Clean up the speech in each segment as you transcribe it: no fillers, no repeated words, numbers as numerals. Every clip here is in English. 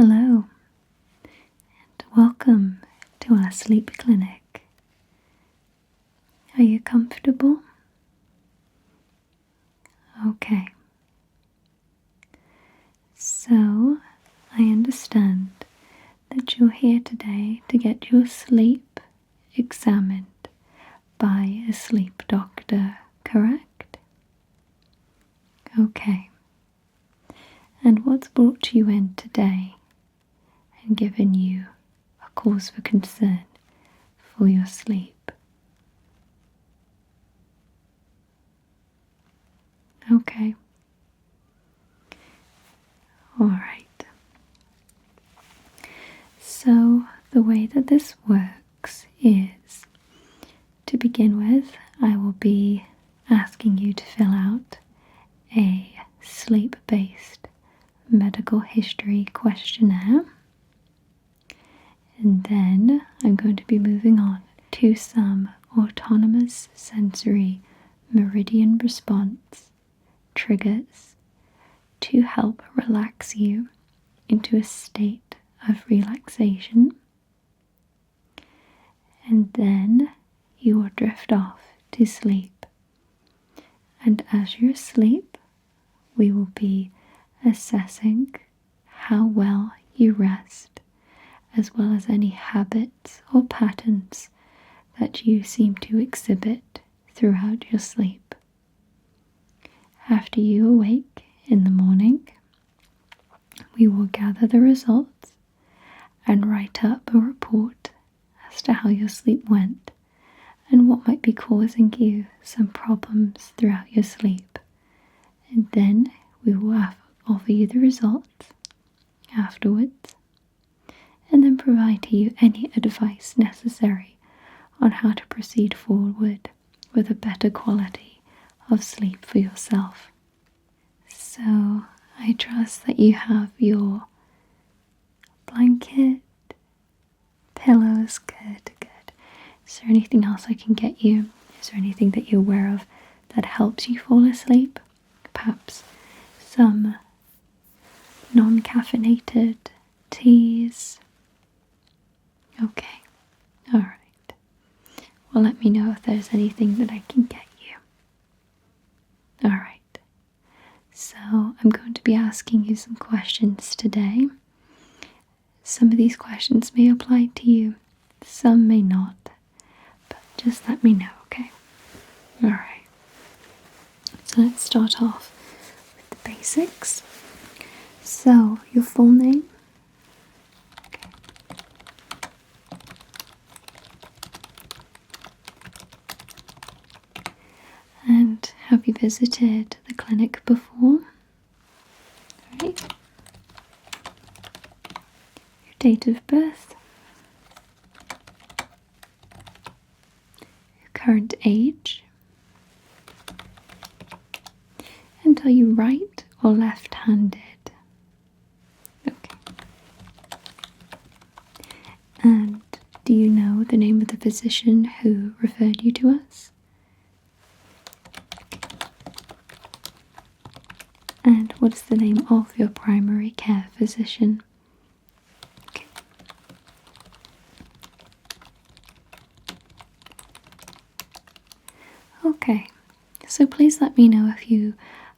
Hello, and welcome to our sleep clinic. Are you comfortable? Okay. So, I understand that you're here today to get your sleep examined by a sleep doctor, correct? Okay. And what's brought you in today and given you a cause for concern for your sleep? Okay. Alright. So, the way that this works is, to begin with, I will be asking you to fill out a sleep-based medical history questionnaire. And then I'm going to be moving on to some autonomous sensory meridian response triggers to help relax you into a state of relaxation. And then you will drift off to sleep. And as you're asleep, we will be assessing how well you rest, as well as any habits or patterns that you seem to exhibit throughout your sleep. After you awake in the morning, we will gather the results and write up a report as to how your sleep went and what might be causing you some problems throughout your sleep. And then we will offer you the results afterwards, and then provide to you any advice necessary on how to proceed forward with a better quality of sleep for yourself. So I trust that you have your blanket, pillows. Good. Is there anything else I can get you? Is there anything that you're aware of that helps you fall asleep? Perhaps some non-caffeinated teas. Okay, alright. Well, let me know if there's anything that I can get you. Alright, so I'm going to be asking you some questions today. Some of these questions may apply to you, some may not, but just let me know, okay? Alright, so let's start off with the basics. So, your full name? Okay. And have you visited the clinic before? Alright. Your date of birth? Your current age? And are you right or left-handed? Okay. And do you know the name of the physician who referred you to us? And what's the name of your primary care physician? Okay. Okay, so please let me know if you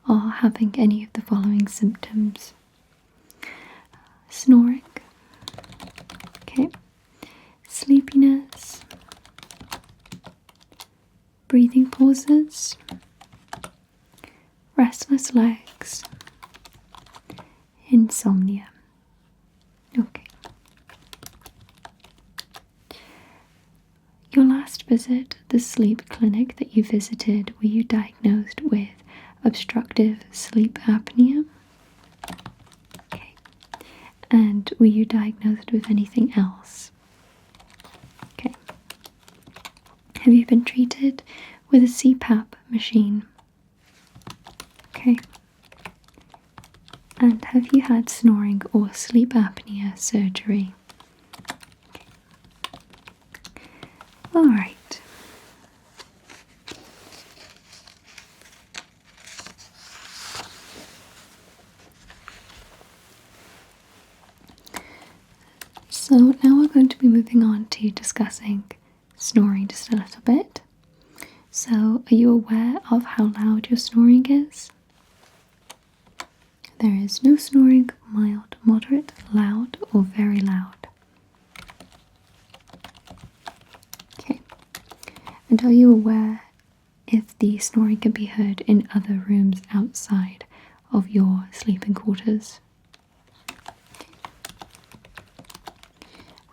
are having any of the following symptoms. Snoring. Okay. Sleepiness. Breathing pauses. Restless legs. Insomnia. Okay. Your last visit, the sleep clinic that you visited, were you diagnosed with obstructive sleep apnea? Okay. And were you diagnosed with anything else? Okay. Have you been treated with a CPAP machine? Okay. And have you had snoring or sleep apnea surgery? Okay. Alright. So now we're going to be moving on to discussing snoring just a little bit. So are you aware of how loud your snoring is? There is no snoring, mild, moderate, loud, or very loud. Okay. And are you aware if the snoring can be heard in other rooms outside of your sleeping quarters?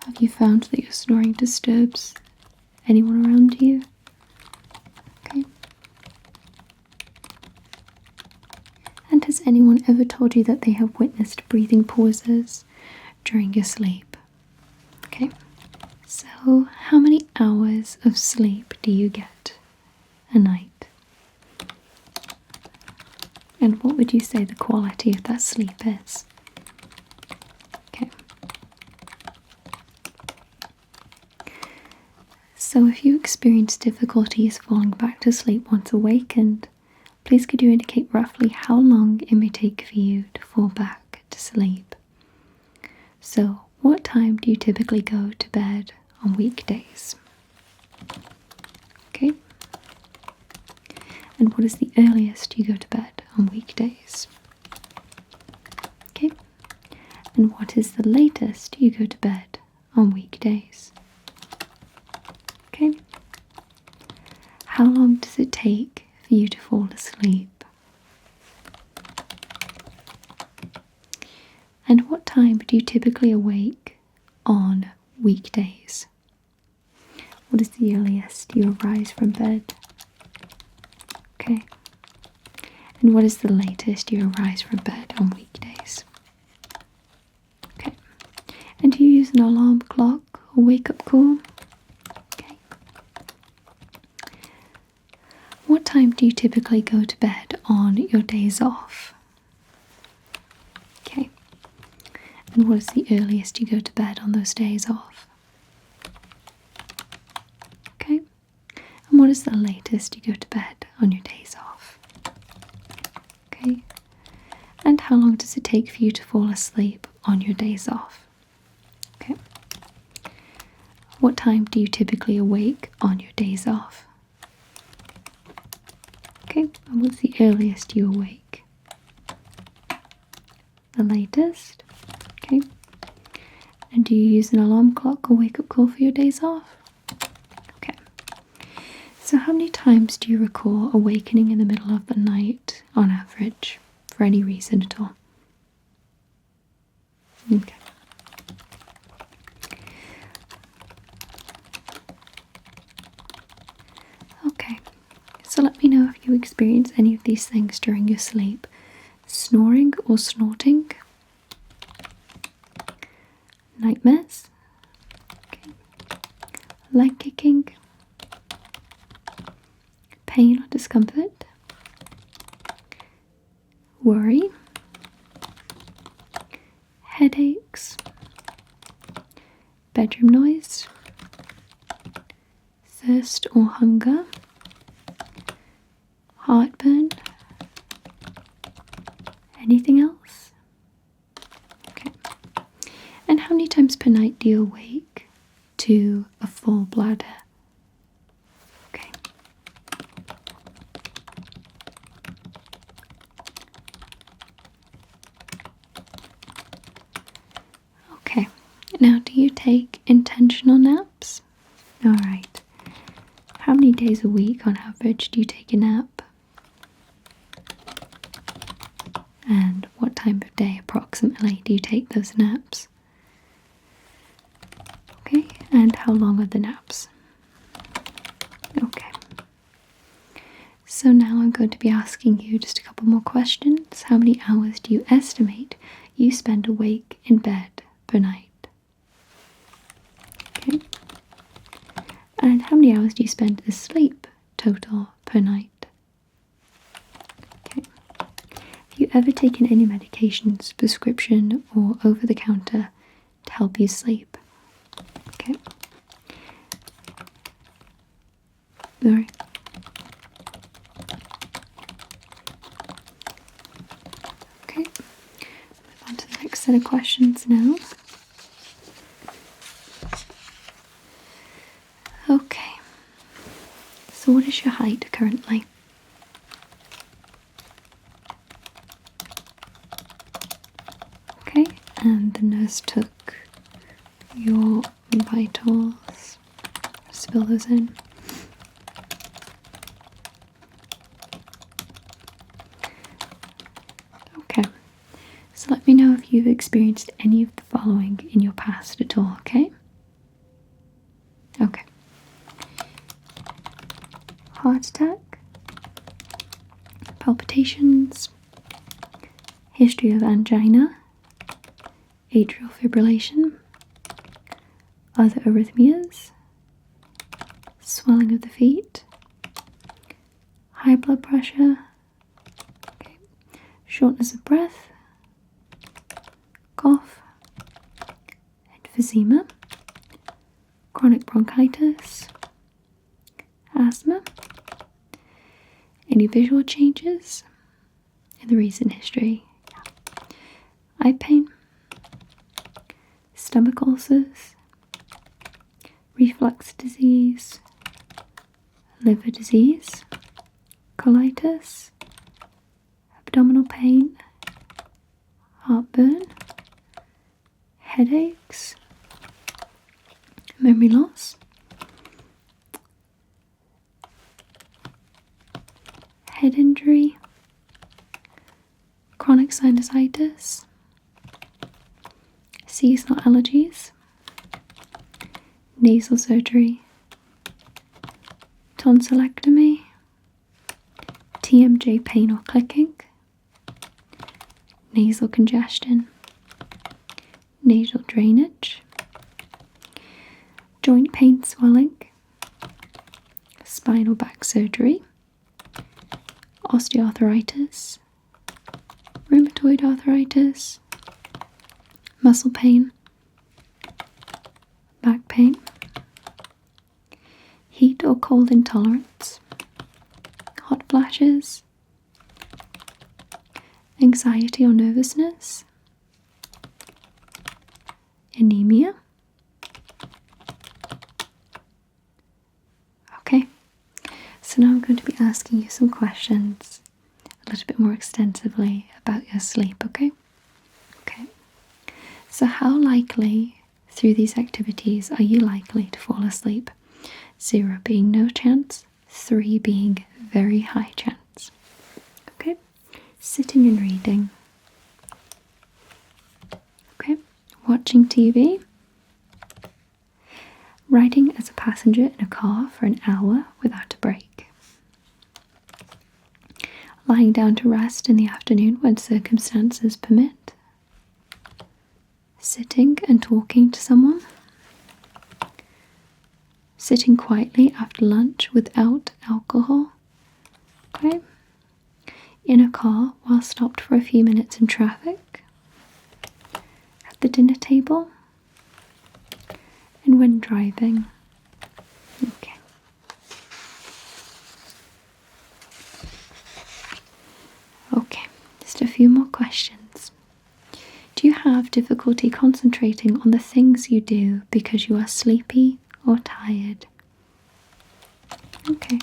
Have you found that your snoring disturbs anyone around you? Okay. And has anyone ever told you that they have witnessed breathing pauses during your sleep? Okay. So, how many hours of sleep do you get a night? And what would you say the quality of that sleep is? Okay. So if you experience difficulties falling back to sleep once awakened, please could you indicate roughly how long it may take for you to fall back to sleep? So what time do you typically go to bed on weekdays? Okay. And what is the earliest you go to bed on weekdays? Okay. And what is the latest you go to bed on weekdays? Okay. How long does it take for you to fall asleep? And what time do you typically awake on weekdays? What is the earliest you arise from bed? Okay. And what is the latest you arise from bed on weekdays? Okay. And do you use an alarm clock or wake-up call? Okay. What time do you typically go to bed on your days off? Okay. And what is the earliest you go to bed on those days off? Okay. And what is the latest you go to bed on your days off? Okay. And how long does it take for you to fall asleep on your days off? Okay. What time do you typically awake on your days off? Okay. And what's the earliest you awake? The latest? Okay. And do you use an alarm clock or wake-up call for your days off? Okay. So how many times do you recall awakening in the middle of the night on average, for any reason at all? Okay. Okay. So let me know if you experience any of these things during your sleep. Snoring or snorting? Nightmares? Okay. Leg kicking? Pain or discomfort? Worry? Headaches? Bedroom noise? Thirst or hunger? Heartburn? Anything else? Okay. And how many times per night do you awake to a full bladder? Okay. Okay. Now, do you take intentional naps? Alright. How many days a week on average do you take a nap? And what time of day approximately do you take those naps? Okay, and how long are the naps? Okay. So now I'm going to be asking you just a couple more questions. How many hours do you estimate you spend awake in bed per night? Okay. And how many hours do you spend asleep total per night? Okay. Have you ever taken any medications, prescription or over the counter to help you sleep? Okay. Alright. Okay. Move on to the next set of questions now. So what is your height currently? Okay, and the nurse took your vitals. Just fill those in. Okay, so let me know if you've experienced any of the following in your past at all, okay? Okay. Heart attack, palpitations, history of angina, atrial fibrillation, other arrhythmias, swelling of the feet, high blood pressure, okay, shortness of breath, cough, emphysema, chronic bronchitis, asthma, any visual changes in the recent history, eye pain, stomach ulcers, reflux disease, liver disease, colitis, abdominal pain, heartburn, headaches, memory loss, head injury, chronic sinusitis, seasonal allergies, nasal surgery, tonsillectomy, TMJ pain or clicking, nasal congestion, nasal drainage, joint pain swelling, spinal back surgery, osteoarthritis, rheumatoid arthritis, muscle pain, back pain, heat or cold intolerance, hot flashes, anxiety or nervousness, anemia. Okay, so now I'm going to be asking you some questions a little bit more extensively about your sleep, okay? Okay, so how likely through these activities are you likely to fall asleep? 0 being no chance, 3 being very high chance. Okay, sitting and reading. Okay, watching TV. Riding as a passenger in a car for an hour without a break. Lying down to rest in the afternoon when circumstances permit. Sitting and talking to someone. Sitting quietly after lunch without alcohol. Okay. In a car while stopped for a few minutes in traffic. At the dinner table. And when driving. Okay. Okay, just a few more questions. Do you have difficulty concentrating on the things you do because you are sleepy or tired? Okay.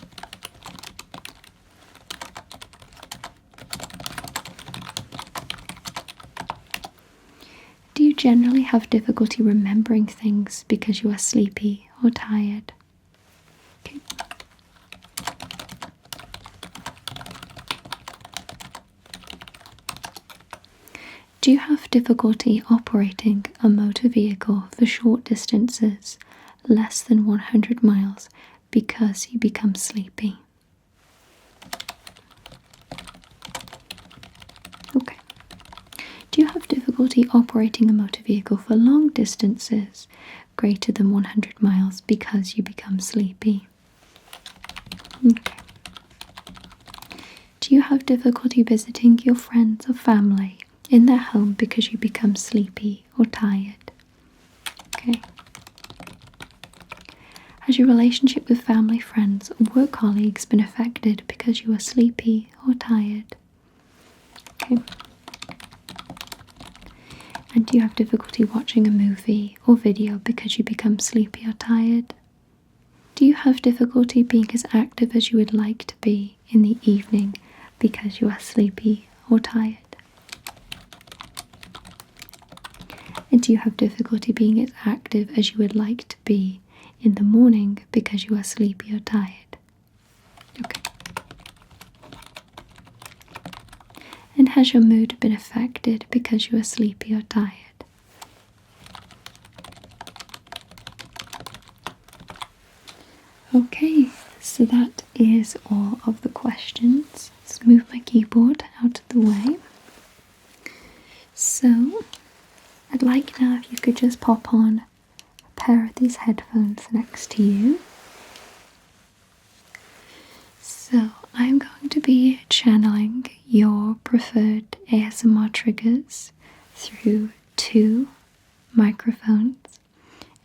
Do you generally have difficulty remembering things because you are sleepy or tired? Okay. Do you have difficulty operating a motor vehicle for short distances, less than 100 miles, because you become sleepy? Okay. Do you have difficulty operating a motor vehicle for long distances, greater than 100 miles, because you become sleepy? Okay. Do you have difficulty visiting your friends or family in their home because you become sleepy or tired? Okay. Has your relationship with family, friends, or work colleagues been affected because you are sleepy or tired? Okay. And do you have difficulty watching a movie or video because you become sleepy or tired? Do you have difficulty being as active as you would like to be in the evening because you are sleepy or tired? And do you have difficulty being as active as you would like to be in the morning because you are sleepy or tired? Okay. And has your mood been affected because you are sleepy or tired? Okay, so that is all of the questions. Let's move my keyboard out of the way. So, I'd like now if you could just pop on a pair of these headphones next to you. So, I'm going to be channeling your preferred ASMR triggers through 2 microphones,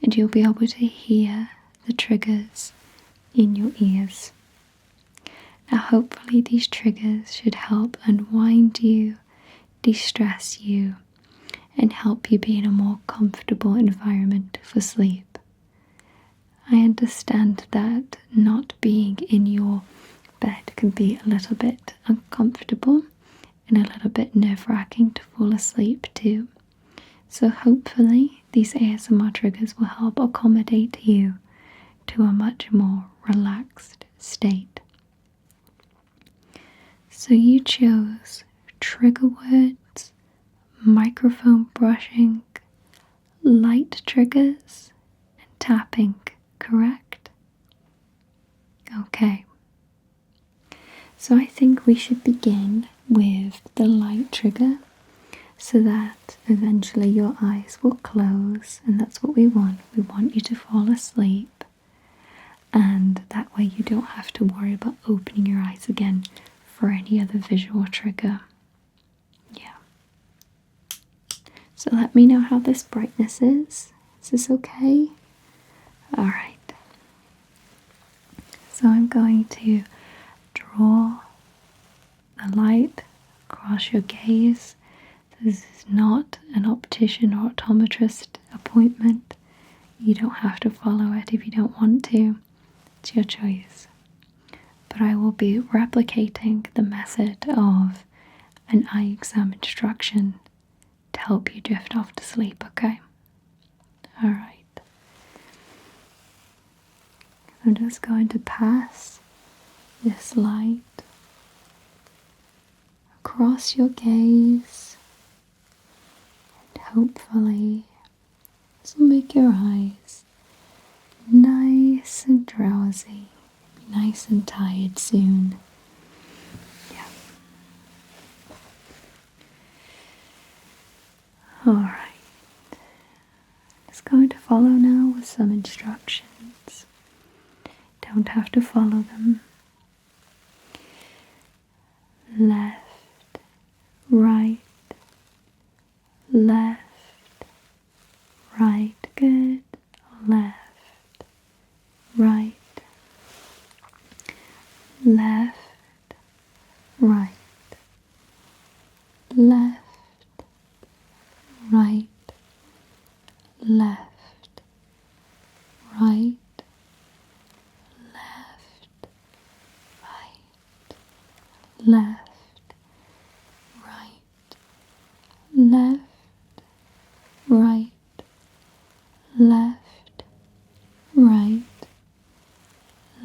and you'll be able to hear the triggers in your ears. Now hopefully these triggers should help unwind you, de-stress you, and help you be in a more comfortable environment for sleep. I understand that not being in your bed can be a little bit uncomfortable and a little bit nerve-wracking to fall asleep to. So hopefully these ASMR triggers will help accommodate you to a much more relaxed state. So you chose trigger words, microphone brushing, light triggers, and tapping, correct? Okay. So I think we should begin with the light trigger so that eventually your eyes will close, and that's what we want. We want you to fall asleep, and that way you don't have to worry about opening your eyes again for any other visual trigger. Yeah. So let me know how this brightness is. Is this okay? Alright. So I'm going to draw the light across your gaze. This is not an optician or optometrist appointment. You don't have to follow it if you don't want to. It's your choice. But I will be replicating the method of an eye exam instruction to help you drift off to sleep, okay? Alright. I'm just going to pass this light across your gaze, and hopefully this will make your eyes nice and drowsy, nice and tired soon. Yeah. Alright. Just going to follow now with some instructions. Don't have to follow them. Left, right, left, right, good, left, right, left, right, left, right, left, right, left, right, left, right,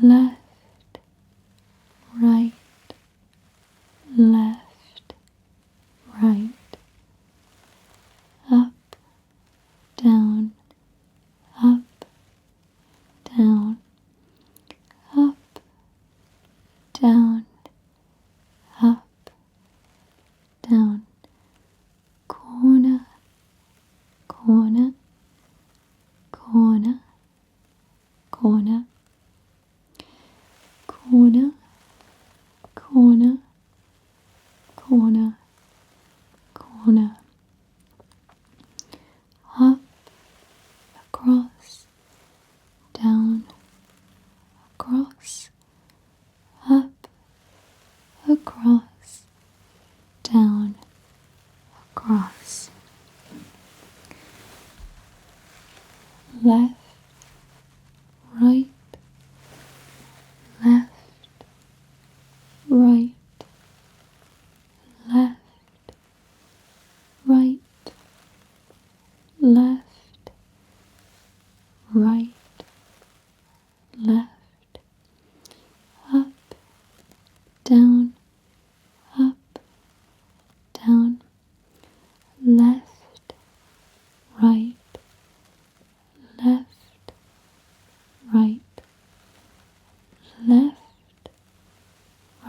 left, right, left, right, up, down, up, down, up, down, up, down, corner, corner, corner, corner, corner, corner, corner, corner, up, across, down, across, up, across, down, across, left, right, left, right, left, up, down, up, down, left, right, left, right, left,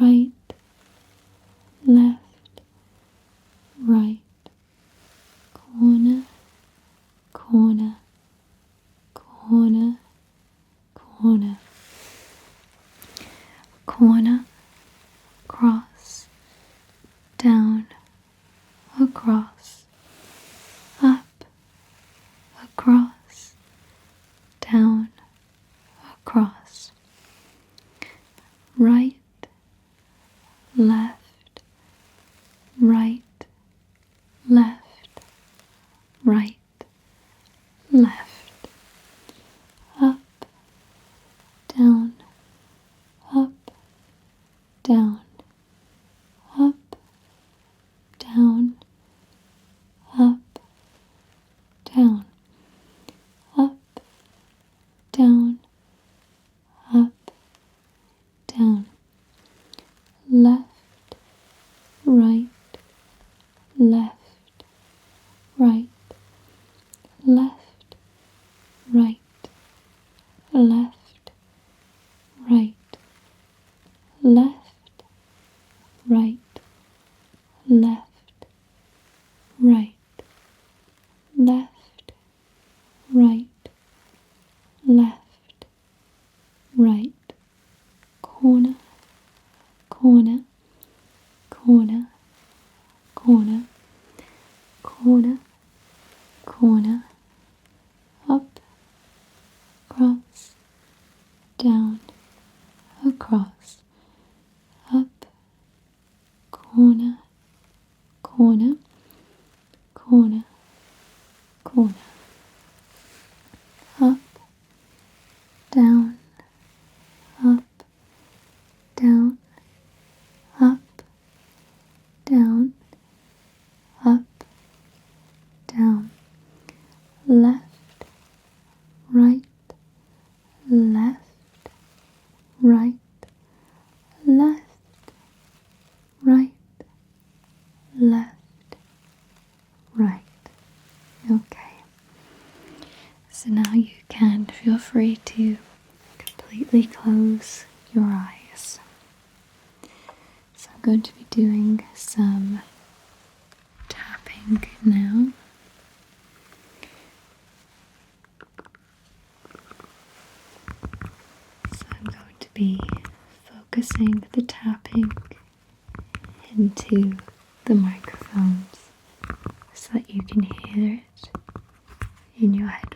right, left, right, corner, corner, corner, corner, corner, cross, down, across, up, across, down, across, right, left, right, left, right, left, up, down, up, down, up, down, up, down, up, down, up, down, left, right, left, right, left, right, left, right, left, right, left, right, left, right, left, right, corner, corner, corner, corner, corner, corner, up, across, down, across, up, corner, corner, corner, corner, up, down, up, down, up, down, up, down, left, right, left, right, left, right, left, right. Okay. So now you can feel free to completely close your eyes. So I'm going to be doing some tapping now. So I'm going to be focusing the tapping into the microphones so that you can hear it in your headphones.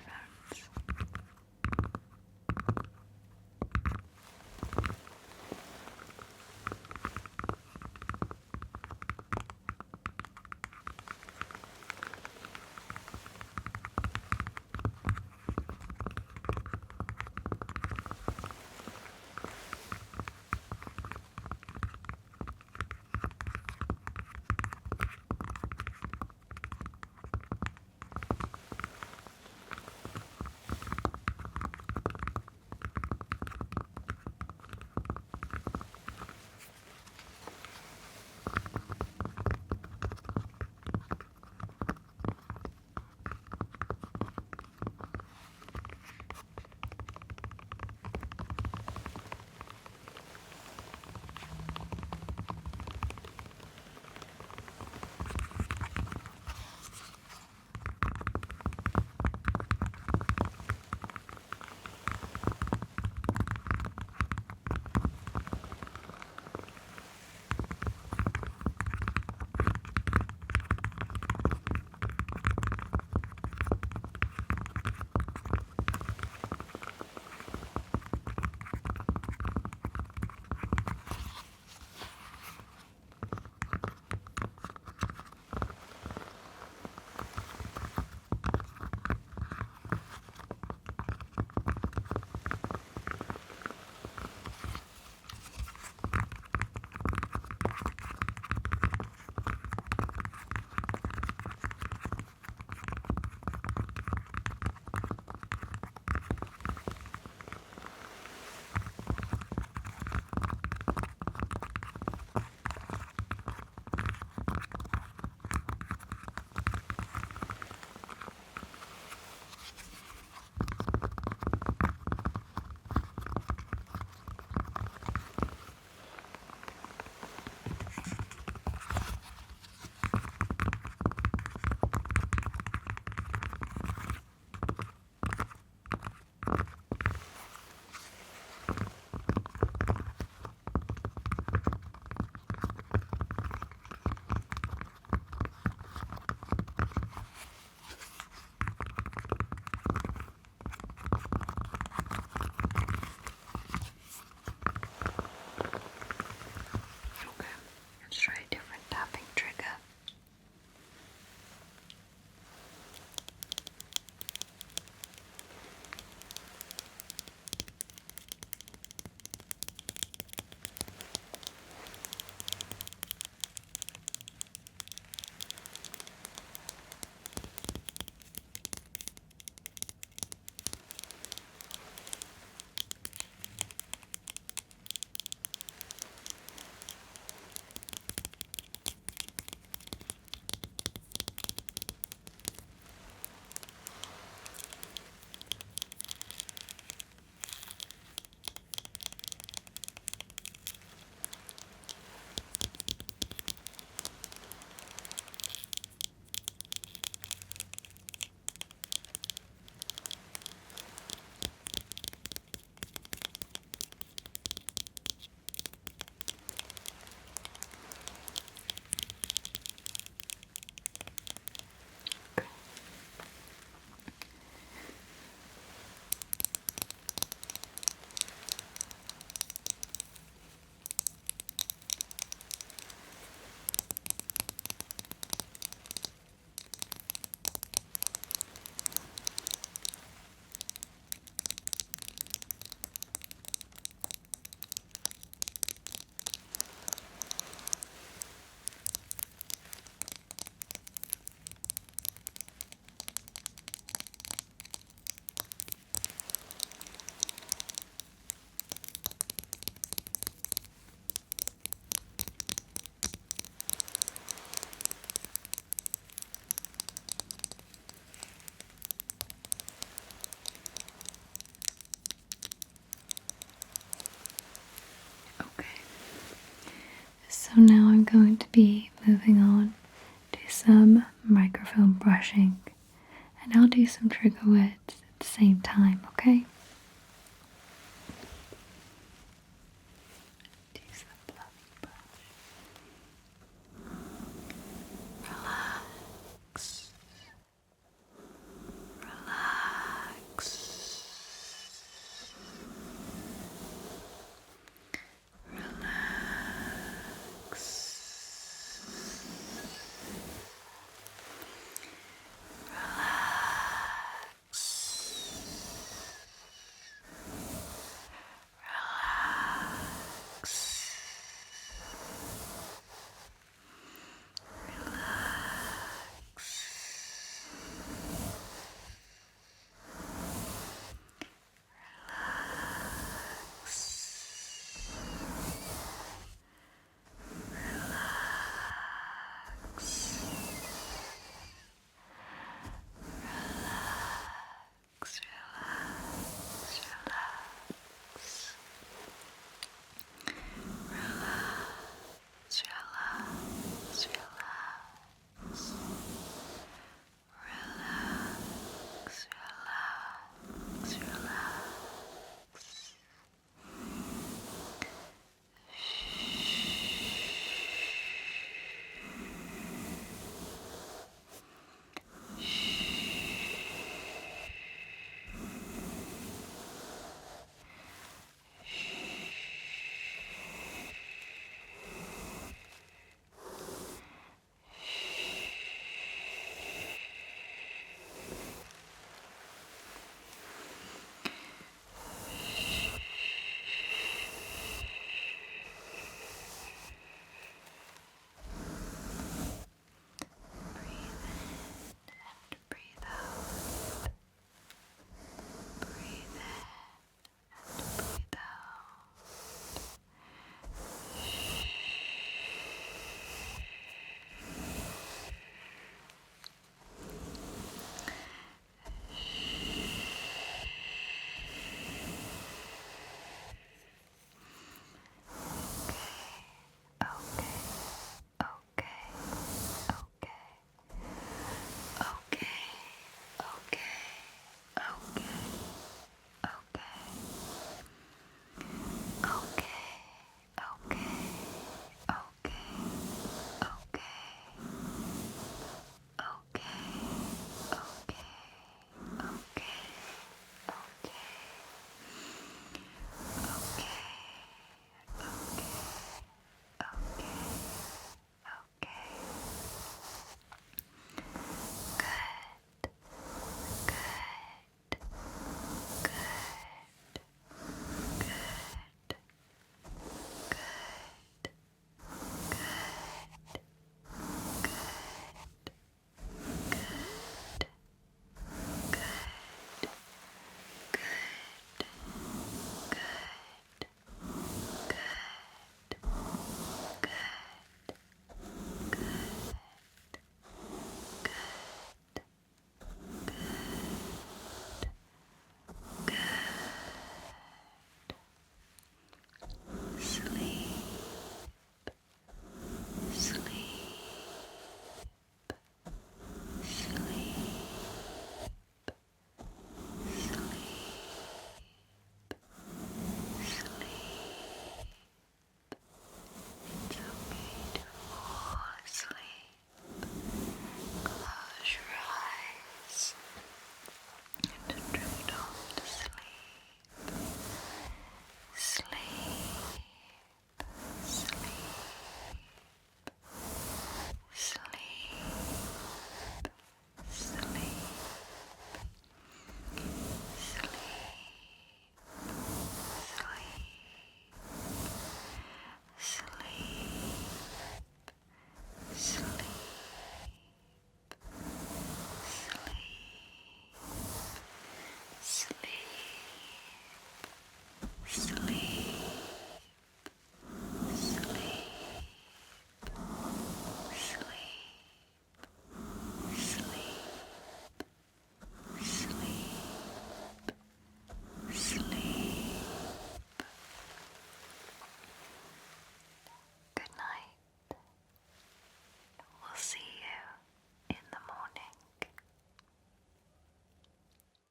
So now I'm going to be moving on to some microphone brushing, and I'll do some trigger words at the same time, okay?